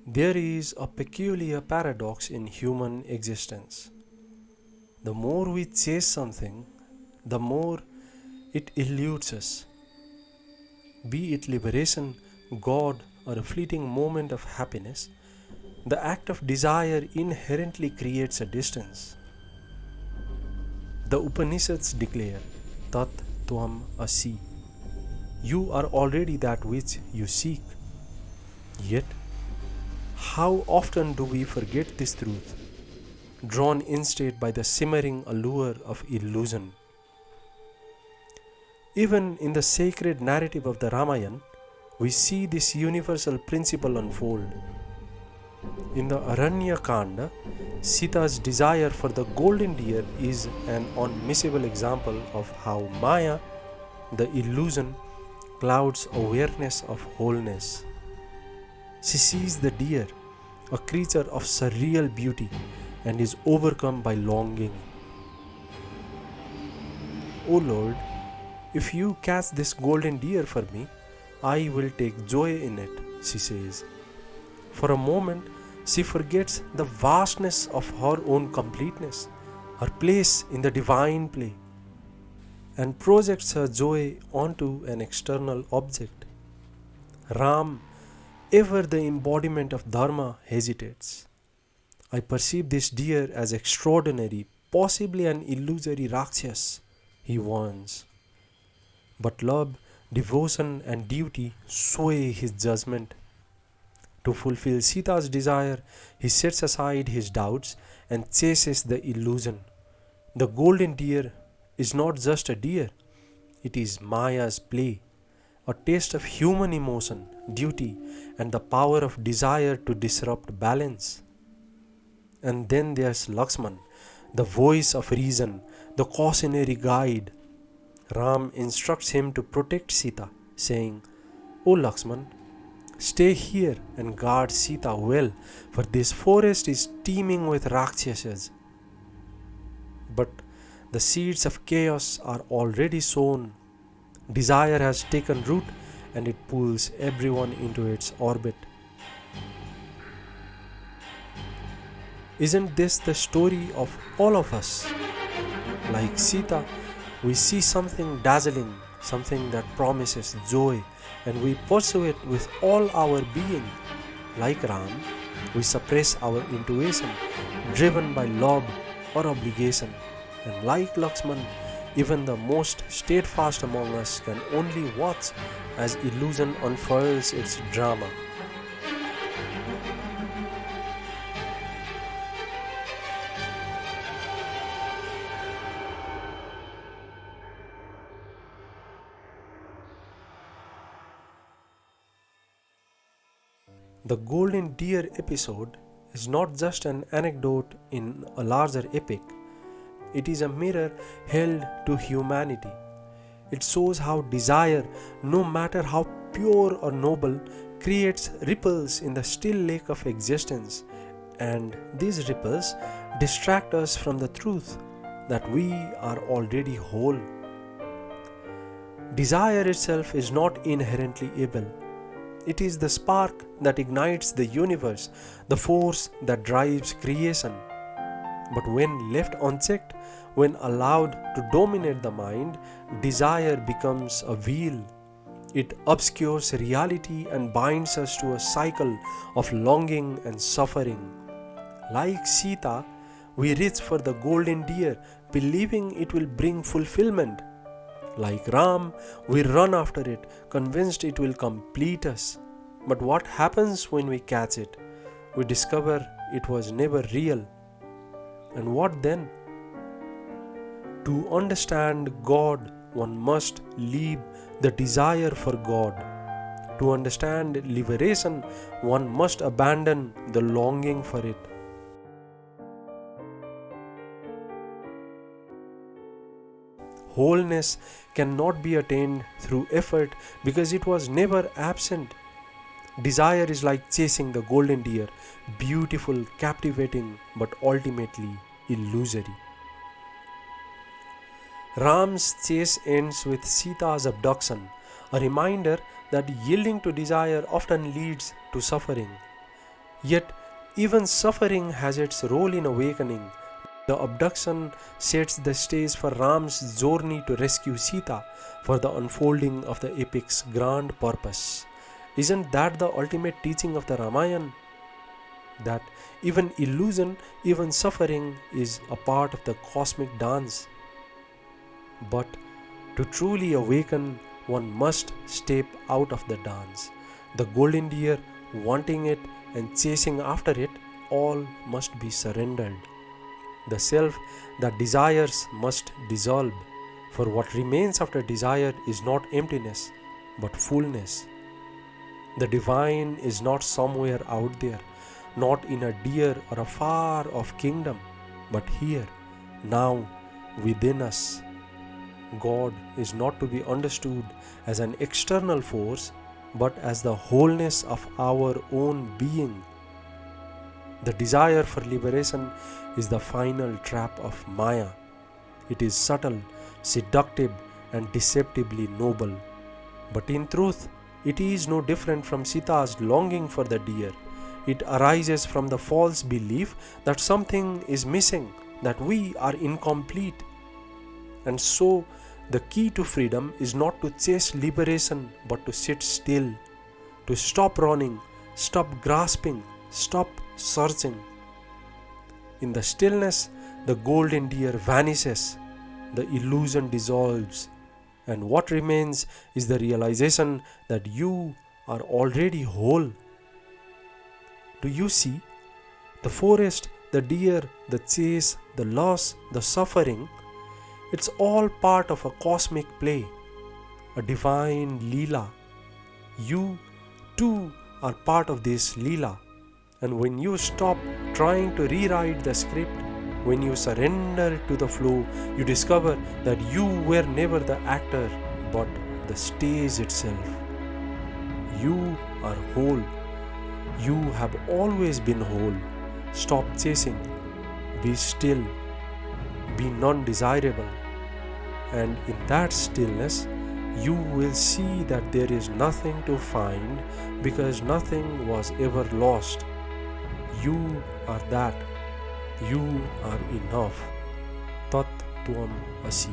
There is a peculiar paradox in human existence. The more we chase something, the more it eludes us. Be it liberation, God, or a fleeting moment of happiness, the act of desire inherently creates a distance. The Upanishads declare, Tat Tvam Asi. You are already that which you seek. Yet, how often do we forget this truth, drawn instead by the simmering allure of illusion? Even in the sacred narrative of the Ramayana, we see this universal principle unfold. In the Aranya Kanda, Sita's desire for the golden deer is an unmissable example of how Maya, the illusion, clouds awareness of wholeness. She sees the deer, a creature of surreal beauty, and is overcome by longing. O Lord, if you catch this golden deer for me, I will take joy in it, she says. For a moment, she forgets the vastness of her own completeness, her place in the divine play, and projects her joy onto an external object. Ram, ever the embodiment of Dharma, hesitates. I perceive this deer as extraordinary, possibly an illusory Rakshas, he warns. But love, devotion, and duty sway his judgment. To fulfill Sita's desire, he sets aside his doubts and chases the illusion. The golden deer is not just a deer, it is Maya's play, a taste of human emotion, duty, and the power of desire to disrupt balance. And then there's Lakshman, the voice of reason, the cautionary guide. Ram instructs him to protect Sita, saying, O Lakshman, stay here and guard Sita well, for this forest is teeming with Rakshasas. But the seeds of chaos are already sown. Desire has taken root and it pulls everyone into its orbit. Isn't this the story of all of us? Like Sita, we see something dazzling, something that promises joy, and we pursue it with all our being. Like Ram, we suppress our intuition, driven by love or obligation. And like Lakshman, even the most steadfast among us can only watch as illusion unfurls its drama. The golden deer episode is not just an anecdote in a larger epic. It is a mirror held to humanity. It shows how desire, no matter how pure or noble, creates ripples in the still lake of existence, and these ripples distract us from the truth that we are already whole. Desire itself is not inherently evil. It is the spark that ignites the universe, the force that drives creation. But when left unchecked, when allowed to dominate the mind, desire becomes a veil. It obscures reality and binds us to a cycle of longing and suffering. Like Sita, we reach for the golden deer, believing it will bring fulfillment. Like Ram, we run after it, convinced it will complete us. But what happens when we catch it? We discover it was never real. And what then? To understand God, one must leave the desire for God. To understand liberation, one must abandon the longing for it. Wholeness cannot be attained through effort because it was never absent. Desire is like chasing the golden deer, beautiful, captivating, but ultimately illusory. Ram's chase ends with Sita's abduction, a reminder that yielding to desire often leads to suffering. Yet, even suffering has its role in awakening. The abduction sets the stage for Ram's journey to rescue Sita, for the unfolding of the epic's grand purpose. Isn't that the ultimate teaching of the Ramayana? That even illusion, even suffering is a part of the cosmic dance. But to truly awaken, one must step out of the dance. The golden deer, wanting it and chasing after it, all must be surrendered. The self that desires must dissolve, for what remains after desire is not emptiness, but fullness. The divine is not somewhere out there, not in a dear or a far off kingdom, but here, now, within us. God is not to be understood as an external force, but as the wholeness of our own being. The desire for liberation is the final trap of Maya. It is subtle, seductive, and deceptively noble. But in truth, it is no different from Sita's longing for the deer. It arises from the false belief that something is missing, that we are incomplete. And so, the key to freedom is not to chase liberation, but to sit still, to stop running, stop grasping, stop searching. In the stillness, the golden deer vanishes, the illusion dissolves, and what remains is the realization that you are already whole. Do you see? The forest, the deer, the chase, the loss, the suffering, it's all part of a cosmic play, a divine Leela. You too are part of this Leela. And when you stop trying to rewrite the script, when you surrender to the flow, you discover that you were never the actor, but the stage itself. You are whole. You have always been whole. Stop chasing. Be still. Be non-desirable. And in that stillness, you will see that there is nothing to find, because nothing was ever lost. You are that. You are enough. Tat Tvam Asi.